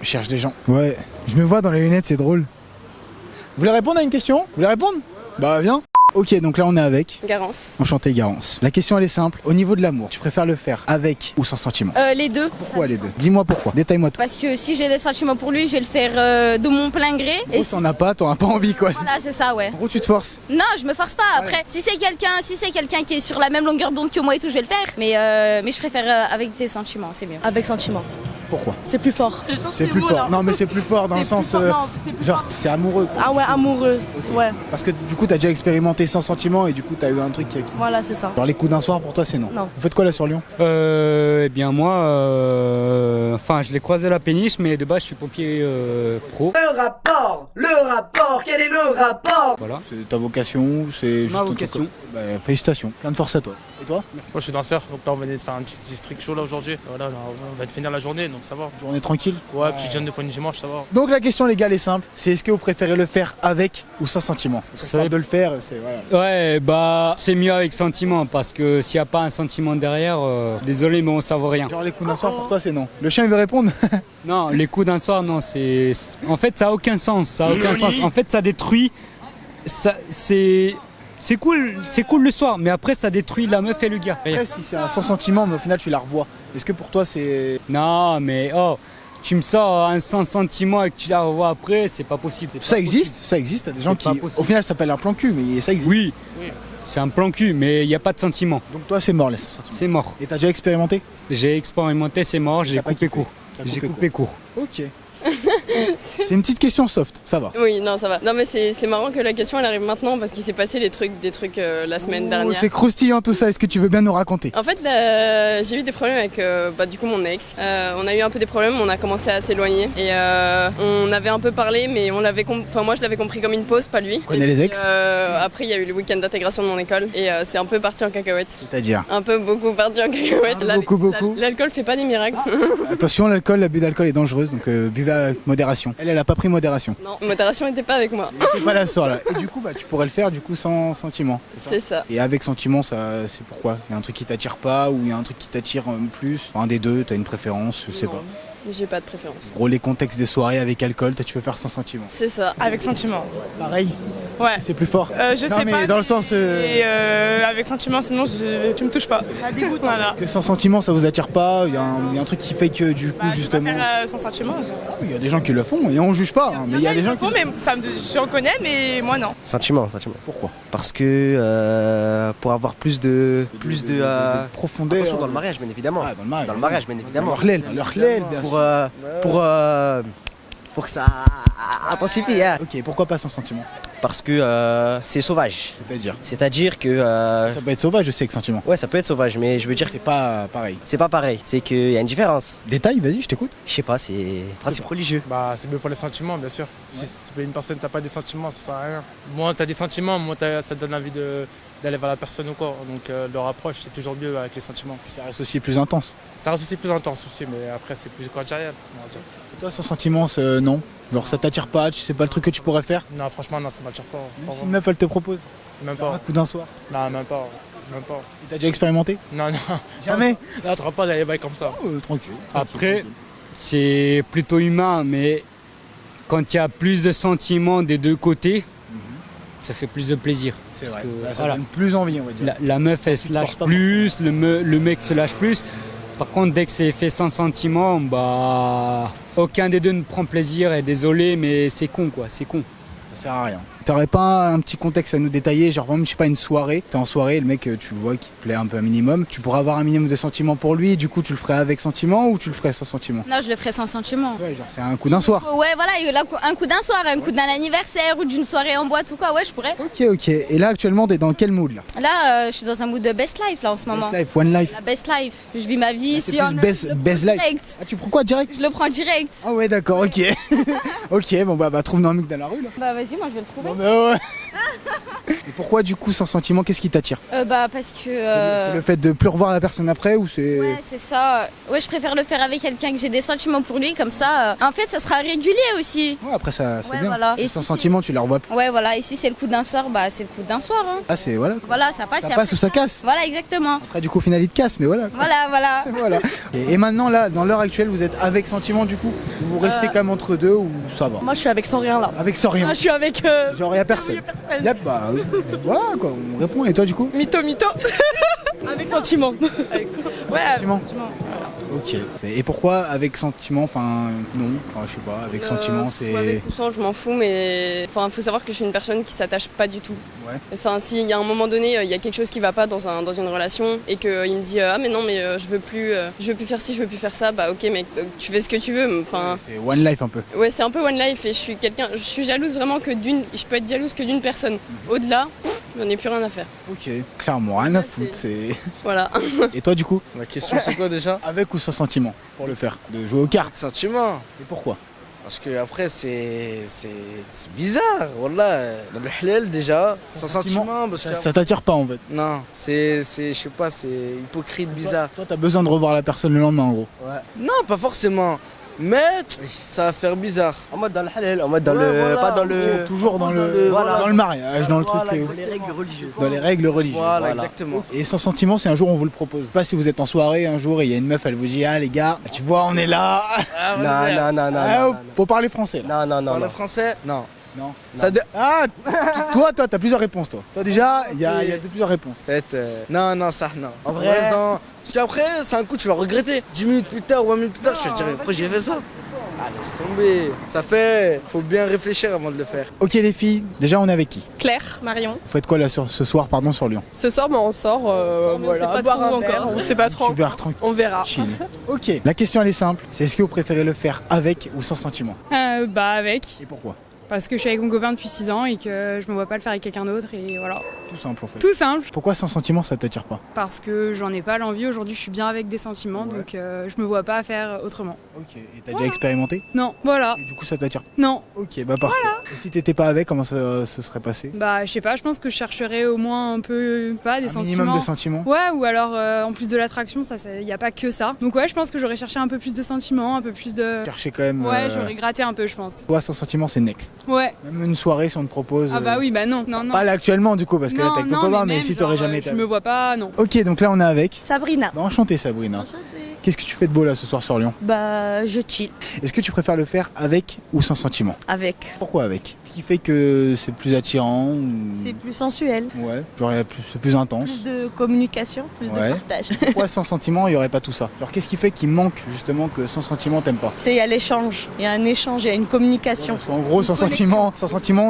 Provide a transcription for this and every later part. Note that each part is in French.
Je cherche des gens. Ouais, je me vois dans les lunettes, c'est drôle. Vous voulez répondre à une question? Vous voulez répondre? Bah viens. Ok, donc là on est avec Garance. Enchanté Garance. La question elle est simple. Au niveau de l'amour, tu préfères le faire avec ou sans sentiment? Les deux. Pourquoi les deux? Dis-moi pourquoi. Détaille-moi tout. Parce que si j'ai des sentiments pour lui, je vais le faire de mon plein gré. En gros, t'en as pas envie quoi. Voilà, c'est ça, ouais. En gros, tu te forces. Non, je me force pas. Après, si c'est quelqu'un qui est sur la même longueur d'onde que moi et tout, je vais le faire. Mais je préfère avec des sentiments, c'est mieux. Avec sentiment. Pourquoi? C'est plus fort. C'est plus fort. Non, mais c'est plus fort dans le sens. Genre, c'est amoureux quoi. Ah ouais, amoureux. Ouais. Parce que du coup, t'as déjà expérimenté sans sentiment et du coup, t'as eu un truc qui. Voilà, c'est ça. Genre, les coups d'un soir pour toi, c'est non. Non. Vous faites quoi là sur Lyon? Eh bien moi, enfin je l'ai croisé à la péniche, mais de base je suis pompier pro. Le rapport, quel est le rapport? Voilà. C'est ta vocation, c'est juste Ma ton vocation. truc. Bah, félicitations, plein de force à toi. Et toi? Moi je suis danseur, donc là on venait de faire un petit district show là aujourd'hui. Voilà, on va finir la journée, donc ça va. Journée tranquille? Ouais, petite jeune de poignée dimanche, ça va. Donc la question les gars elle est simple, c'est est-ce que vous préférez le faire avec ou sans sentiment? C'est- De le faire, c'est voilà. Ouais, bah c'est mieux avec sentiment parce que s'il n'y a pas un sentiment derrière, désolé mais on ne vaut rien. Genre les coups d'un soir pour toi c'est non. Le chien il veut répondre? Non, les coups d'un soir, non, c'est. En fait, ça n'a aucun sens. Ça a aucun sens. En fait, ça détruit. C'est cool le soir, mais après, ça détruit la meuf et le gars. Après si c'est un sans sentiment mais au final tu la revois. Est-ce que pour toi c'est. Non, mais oh, tu me sors un sans sentiment et que tu la revois après, c'est pas possible. C'est Ça pas existe, possible. ça existe, t'as des gens C'est pas qui possible. au final ça s'appelle un plan cul mais ça existe. Oui, c'est un plan cul, mais il n'y a pas de sentiment. Donc toi c'est mort les sans sentiments. C'est mort. Et t'as déjà expérimenté? J'ai expérimenté, c'est mort, j'ai T'as pas coupé kiffé. court. T'as J'ai coupé coupé court. Ok. C'est une petite question soft, ça va. Oui, non, ça va. Non, mais c'est marrant que la question elle arrive maintenant parce qu'il s'est passé des trucs la semaine Oh, dernière. c'est croustillant tout ça, est-ce que tu veux bien nous raconter? En fait, j'ai eu des problèmes avec du coup mon ex. On a eu un peu des problèmes, on a commencé à s'éloigner et on avait un peu parlé, mais moi je l'avais compris comme une pause, pas lui. On connaît les ex. Après, il y a eu le week-end d'intégration de mon école et c'est un peu parti en cacahuète. C'est-à-dire? Un peu beaucoup parti en cacahuète. Beaucoup. L'alcool fait pas des miracles. Attention, l'abus d'alcool est dangereuse, donc buvez avec modération. Elle a pas pris modération. Non, modération n'était pas avec moi. Elle était pas la soir là. Et du coup, tu pourrais le faire du coup sans sentiment. C'est ça. Et avec sentiment, ça, c'est pourquoi? Il y a un truc qui t'attire pas ou il y a un truc qui t'attire plus? Un des deux, t'as une préférence, je sais Non, pas. J'ai pas de préférence. Gros, les contextes des soirées avec alcool, tu peux faire sans sentiment. C'est ça. Avec sentiment. Pareil, Ouais. c'est plus fort. Je Non, sais mais pas. dans le sens, Et avec sentiment, sinon tu me touches pas. Ça dégoûte. Voilà. Que sans sentiment, ça vous attire pas. Il y a un truc qui fait que du coup, Je peux justement. pas faire sans sentiment. Il y a des gens qui le font et on juge pas. Hein, mais il y a des gens qui. mais je reconnais, mais moi non. Sentiment. Pourquoi? Parce que pour avoir plus de profondeur. attention, dans le mariage, bien évidemment. Ah, dans le mariage. Dans le mariage, bien évidemment. Leur l'aile, bien sûr. Pour que ça intensifie. Hein. Ok, pourquoi pas sans sentiment? Parce que c'est sauvage. C'est-à-dire? C'est-à-dire que Ça peut être sauvage, je sais, avec sentiment. ouais, ça peut être sauvage, mais je veux dire que C'est pas pareil. c'est pas pareil. C'est qu'il y a une différence. Détail, vas-y, je t'écoute. Je sais pas, c'est principe religieux. Bah c'est mieux pour les sentiments, bien sûr. Si une personne t'as pas des sentiments, ça sert à rien. Moins t'as des sentiments, moins ça te donne envie d'aller vers la personne ou quoi. Donc leur approche c'est toujours mieux avec les sentiments. Ça reste aussi plus intense. Ça reste aussi plus intense aussi, mais après c'est plus cordial, on va dire. Et toi, sans sentiment, non. Genre, ça t'attire pas, tu sais pas le truc que tu pourrais faire. Non, franchement, non, ça m'attire pas. Même Pas si une vraiment. meuf, elle te propose. Même Un pas. coup d'un soir. Non, même pas. Même pas. Et t'as déjà expérimenté? Non, non. Jamais. Là, tu vas pas d'aller bails comme ça. Tranquille. Après, c'est plutôt humain, mais quand il y a plus de sentiments des deux côtés, ça fait plus de plaisir. C'est Parce vrai. que, Là, ça voilà. donne plus envie, on va dire. La meuf, elle Tu se te lâche forces pas plus, le mec se lâche plus. Par contre, dès que c'est fait sans sentiment, bah, aucun des deux ne prend plaisir. Et désolé, mais c'est con, quoi. C'est con. Ça sert à rien. T'aurais pas un petit contexte à nous détailler, genre par exemple, je sais pas, une soirée, t'es en soirée, le mec tu le vois qui te plaît un peu un minimum, tu pourrais avoir un minimum de sentiments pour lui, du coup tu le ferais avec sentiment ou tu le ferais sans sentiment? Non, je le ferai sans sentiment. Ouais, genre c'est un coup d'un soir. Ouais, voilà, un coup d'un soir, un coup d'un anniversaire ou d'une soirée en boîte ou quoi, ouais, je pourrais. Ok. Et là actuellement t'es dans quel mood là? Là, je suis dans un mood de best life là en ce moment. Best life, one life. La best life. Je vis ma vie. C'est si plus on a- best- je le prends best life. direct. Ah tu prends quoi direct? Je le prends direct. Ah ouais d'accord, ok. Ok, bon bah trouve-nous un mec dans la rue là. Bah vas-y, moi je vais le trouver. Non mais ouais. Et pourquoi du coup sans sentiment, qu'est-ce qui t'attire? Bah parce que... C'est le fait de plus revoir la personne après ou c'est... Ouais, c'est ça. Ouais, je préfère le faire avec quelqu'un que j'ai des sentiments pour lui, comme ça. En fait, ça sera régulier aussi. Ouais, après ça c'est Ouais, bien. voilà. Et Et sans si sentiment tu la revois plus. Ouais, voilà. Et si c'est le coup d'un soir, bah c'est le coup d'un soir. Hein. Ah c'est voilà. Voilà, ça passe. Ça et passe après ou ça casse. Voilà, exactement. Après du coup au final il te casse mais voilà. Voilà. Voilà. Et maintenant là, dans l'heure actuelle, vous êtes avec sentiment du coup? Vous restez quand même entre deux ou ça va? Moi, je suis avec sans rien là. Avec sans rien. Moi, je suis avec. Genre y'a personne. Bah voilà quoi, on répond. Et toi du coup? Mytho. Avec sentiment. Ouais, Sentiment. Ok. Et pourquoi avec sentiment? Enfin non, enfin je sais pas, avec sentiment c'est... Avec ou sans, je m'en fous, mais enfin, faut savoir que je suis une personne qui s'attache pas du tout. Ouais. Enfin, s'il y a un moment donné, il y a quelque chose qui va pas dans une relation et qu'il me dit ah mais non mais je veux plus faire ci, je veux plus faire ça, bah ok mec, tu fais ce que tu veux. Enfin, C'est one life un peu. ouais, c'est un peu one life et je suis jalouse vraiment je peux être jalouse que d'une personne. Au-delà, j'en ai plus rien à faire. Ok. Clairement, rien à Ça, foutre. C'est... Voilà. Et toi du coup? La question c'est quoi déjà? Avec ou sans sentiment pour le faire? De jouer aux cartes. Sentiment. Et pourquoi? Parce que après c'est bizarre, voilà. Dans le halal déjà, sans sentiment, parce que Ça t'attire pas en fait? non, c'est je sais pas, c'est hypocrite, bizarre. Toi t'as besoin de revoir la personne le lendemain en gros. Non, pas forcément. Mais ça va faire bizarre. En mode dans le halal, en mode dans Ouais, le. voilà. Pas dans le. Toujours dans le, voilà. dans le mariage, dans le truc. Dans les règles religieuses. Dans les règles religieuses. Voilà, exactement. Et sans sentiment, c'est un jour on vous le propose. Je sais pas si vous êtes en soirée un jour et il y a une meuf, elle vous dit ah les gars, tu vois on est là. Non. Ah, faut parler français là. Non. Le français, non. Non. Ça Ah, toi t'as plusieurs réponses toi. Toi déjà, il y a plusieurs réponses. Peut-être. Non, ça, non. En On vrai. reste dans. Parce qu'après, c'est un coup, tu vas regretter. 10 minutes plus tard ou 20 minutes plus tard, je te dirais, pourquoi j'ai fait ça? Ah, laisse tomber. Ça fait. Faut bien réfléchir avant de le faire. Ok les filles, déjà on est avec qui? Claire, Marion. Vous faites quoi là ce soir sur Lyon? Ce soir, on sort, voilà, pas boire trop un verre. encore. On sait pas trop. Tu verras tranquille. On verra. Chill. Ok, la question elle est simple. C'est est-ce que vous préférez le faire avec ou sans sentiment? Bah, avec. Et pourquoi? Parce que je suis avec mon copain depuis 6 ans et que je me vois pas le faire avec quelqu'un d'autre et voilà. Tout simple en fait. Tout simple. Pourquoi sans sentiment ça t'attire pas? Parce que j'en ai pas l'envie. Aujourd'hui, je suis bien avec des sentiments, Ouais. donc je me vois pas faire autrement. Ok, et t'as déjà expérimenté? Non, voilà. Et du coup ça t'attire? Non. Ok, bah parfait. Et si t'étais pas avec, comment ça se serait passé? Bah, je sais pas, je pense que je chercherais au moins un peu, pas des Un sentiments. minimum de sentiments? Ouais, ou alors en plus de l'attraction, ça, y a pas que ça. Donc ouais, je pense que j'aurais cherché un peu plus de sentiments, un peu plus de. Chercher quand même. Ouais, j'aurais gratté un peu, je pense. Toi sans sentiment c'est next. Ouais. Même une soirée si on te propose. Ah bah oui, bah non. Pas là actuellement du coup parce que là t'es avec ton copain, mais même, si t'aurais genre, jamais été. Je me vois pas, non. Ok, donc là on est avec. Sabrina. Bah, enchanté Sabrina. Qu'est-ce que tu fais de beau là ce soir sur Lyon? Bah, je chill. Est-ce que tu préfères le faire avec ou sans sentiment? Avec. Pourquoi avec? Ce qui fait que c'est plus attirant ou... C'est plus sensuel. Ouais, genre c'est plus intense. Plus de communication, plus Ouais. de partage. Pourquoi sans sentiment il y aurait pas tout ça? Genre qu'est-ce qui fait qu'il manque justement que sans sentiment t'aimes pas? Il y a l'échange, il y a un échange, il y a une communication. Parce qu'en gros sans sentiment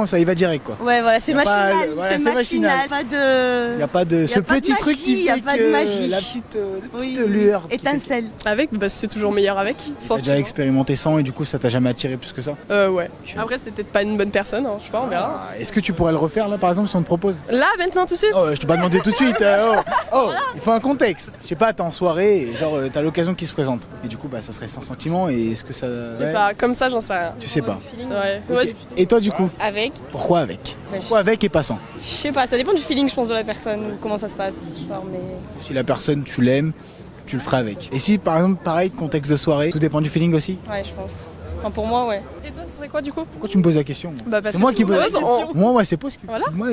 ça y va direct quoi. Ouais, voilà, c'est Y a pas- machinal. voilà, c'est c'est machinal. Pas de. Il y a pas de Y a ce pas de petit truc magie, qui y a fait pas de que magie. la petite Oui, lueur. qui fait- étincelle. Avec, bah, c'est toujours meilleur avec. T'as déjà expérimenté sans et du coup ça t'a jamais attiré plus que ça? Ouais. Après, c'était peut-être pas une bonne personne, hein, je sais pas, on verra. Est-ce que tu pourrais le refaire là par exemple si on te propose? Là, maintenant, tout de suite? Oh, je t'ai pas demandé tout de suite. Il faut un contexte. Je sais pas, t'es en soirée et genre t'as l'occasion qui se présente. Et du coup bah ça serait sans sentiment et est-ce que ça... Ouais. Bah, comme ça, j'en sais rien. Tu sais pas. C'est vrai. Ok. Ouais. Et toi du coup? Avec. Pourquoi avec? Bah, Pourquoi avec et pas sans? Je sais pas, ça dépend du feeling, je pense, de la personne, comment ça se passe. Genre, mais... Si la personne tu l'aimes, tu le feras avec. Et si par exemple pareil, contexte de soirée, tout dépend du feeling aussi? Ouais, je pense. Enfin, pour moi, ouais. Et toi, ce serait quoi du coup? Pourquoi tu me poses la question? Bah, parce C'est moi que qui tu pose la poses, question. Moi ouais c'est possible. Voilà. Moi,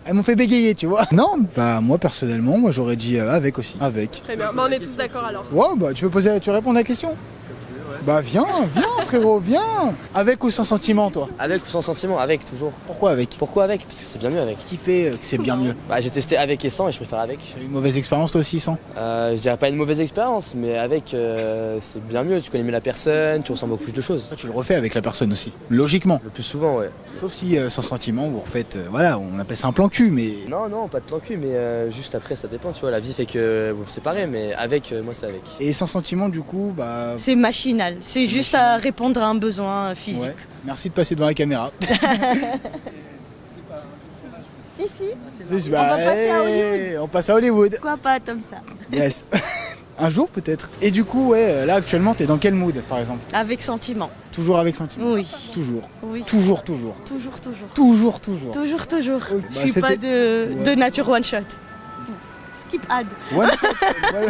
elles m'ont fait bégayer tu vois. Non, bah moi personnellement, moi j'aurais dit avec aussi. Avec. Très bien, bah, on est tous d'accord alors. Ouais bah tu veux répondre à la question? Bah viens frérot, viens. Avec ou sans sentiment toi? Avec ou sans sentiment? Avec, toujours. Pourquoi avec? Pourquoi avec? Parce que c'est bien mieux avec. Qui fait que c'est bien mieux? Bah, j'ai testé avec et sans et je préfère avec. T'as eu une mauvaise expérience toi aussi sans? Je dirais pas une mauvaise expérience, mais avec, c'est bien mieux. Tu connais mieux la personne, tu ressens beaucoup plus de choses. Toi tu le refais avec la personne aussi, logiquement. Le plus souvent, ouais. Sauf si sans sentiment vous refaites, voilà, on appelle ça un plan cul mais... Non, pas de plan cul, mais juste après, ça dépend, tu vois. La vie fait que vous vous séparez, mais avec, moi, c'est avec. Et sans sentiment du coup, bah... C'est machinal. C'est juste à répondre à un besoin physique. Ouais. Merci de passer devant la caméra. Si. On va passer à Hollywood. Pourquoi pas comme ça? Yes. Un jour peut-être. Et du coup, ouais, là actuellement, t'es dans quel mood par exemple? Avec sentiment. Toujours avec sentiment? Oui. Toujours. Oui. Toujours, toujours. Toujours. Toujours, toujours. Toujours. Oui, bah, Je suis pas c'était- de nature one shot. Skip ad. One shot, ouais.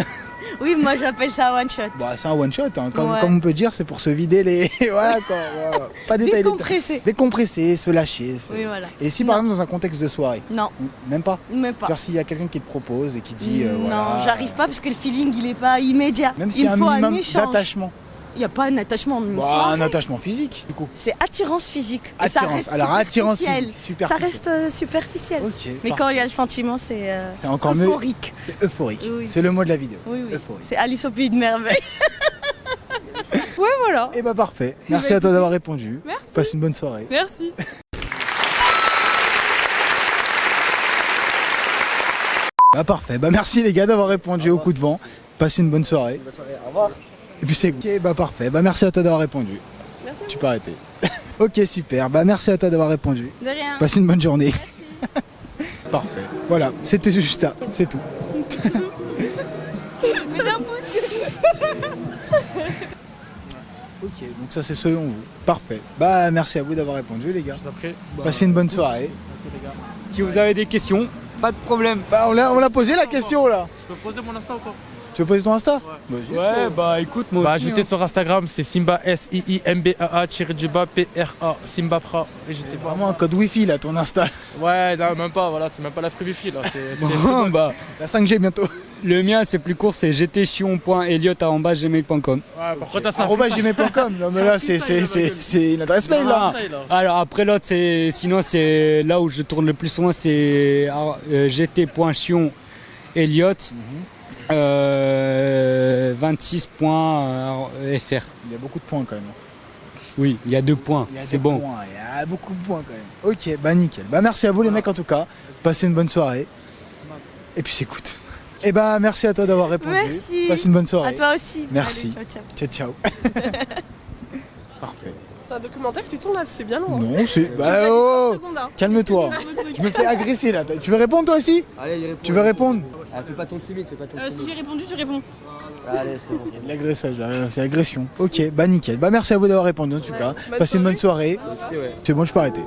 Oui, moi j'appelle ça one shot. Bah, c'est un one shot, hein. Ouais. Comme on peut dire, c'est pour se vider les. Voilà quoi. Voilà. Pas détailler. Décompresser. Décompresser, se lâcher. Oui, voilà. Et si par exemple dans un contexte de soirée? Non, Même pas. même pas. Genre s'il y a quelqu'un qui te propose et qui dit. Non, voilà, j'arrive pas parce que le feeling il est pas immédiat. Même s'il y Il a un faut un minimum échange. d'attachement. Il n'y a pas un attachement. Une Bah, soirée. un attachement physique, du coup. C'est attirance physique. Et ça Attirance. reste Alors, attirance superficiel. physique, superficielle. Ça reste superficiel. Ok. Mais parfait. quand il y a le sentiment, c'est C'est encore mieux. euphorique. C'est euphorique. Oui. C'est le mot de la vidéo. Oui. Euphorique. C'est Alice au pays de merveille. Ouais, voilà. Et bah parfait. Merci à toi d'avoir répondu. Merci. Passe une bonne soirée. Merci. Bah parfait. Bah merci les gars d'avoir répondu au coup de vent. Passez une bonne soirée. Au revoir. Et puis c'est ok. Bah parfait. Bah merci à toi d'avoir répondu. Merci. Tu peux arrêter. Ok super. Bah merci à toi d'avoir répondu. De rien. Passe une bonne journée. Parfait. Voilà. C'était juste ça. C'est tout. Mais d'un pouce. Ok. Donc ça c'est selon vous. Parfait. Bah merci à vous d'avoir répondu les gars. Je vous en prie. Passez une bonne soirée. Si vous avez des questions, pas de problème. Bah on l'a posé la question là. Je peux poser mon Insta ou pas? Tu veux poser ton Insta? Vas-y. Ouais, bah écoute, moi Bah aussi, ajoutez hein. sur Instagram, c'est Simba SIIMBAA PRA Simba Pra. N'hésitez pas. Vraiment un code wifi là ton Insta. Ouais, non, même pas, voilà, c'est même pas la free wifi là. C'est Bon, bah, La 5G bientôt. le mien c'est plus court, c'est gtchion.eliot@gmail.com. Pourquoi t'as ça? @gmail.com. Non mais là c'est une adresse mail là. Alors après l'autre c'est sinon c'est là où je tourne le plus souvent c'est gt.chion.eliot 26.fr. Il y a beaucoup de points quand même. Oui, il y a 2 points, Il y a c'est des bon. points, il y a beaucoup de points quand même. Ok, bah nickel. Bah merci à vous les mecs en tout cas. Passez une bonne soirée. Et puis s'écoute. Et bah merci à toi d'avoir répondu. Merci. Passe une bonne soirée. À toi aussi. Merci. Allez, ciao. Ciao ciao. Parfait. C'est un documentaire que tu tournes là, c'est bien long. Non, c'est. Bah oh calme-toi. Je me fais agresser là. Tu veux répondre toi aussi? Allez, il répond. Tu veux répondre? Fais pas ton timide, fais pas ton Si timide. j'ai répondu, tu réponds. Allez, c'est bon. L'agressage, c'est agression. Ok, bah nickel. Bah merci à vous d'avoir répondu en tout cas. bonne Passez une bonne soirée. Merci, ouais. C'est bon, je peux arrêter.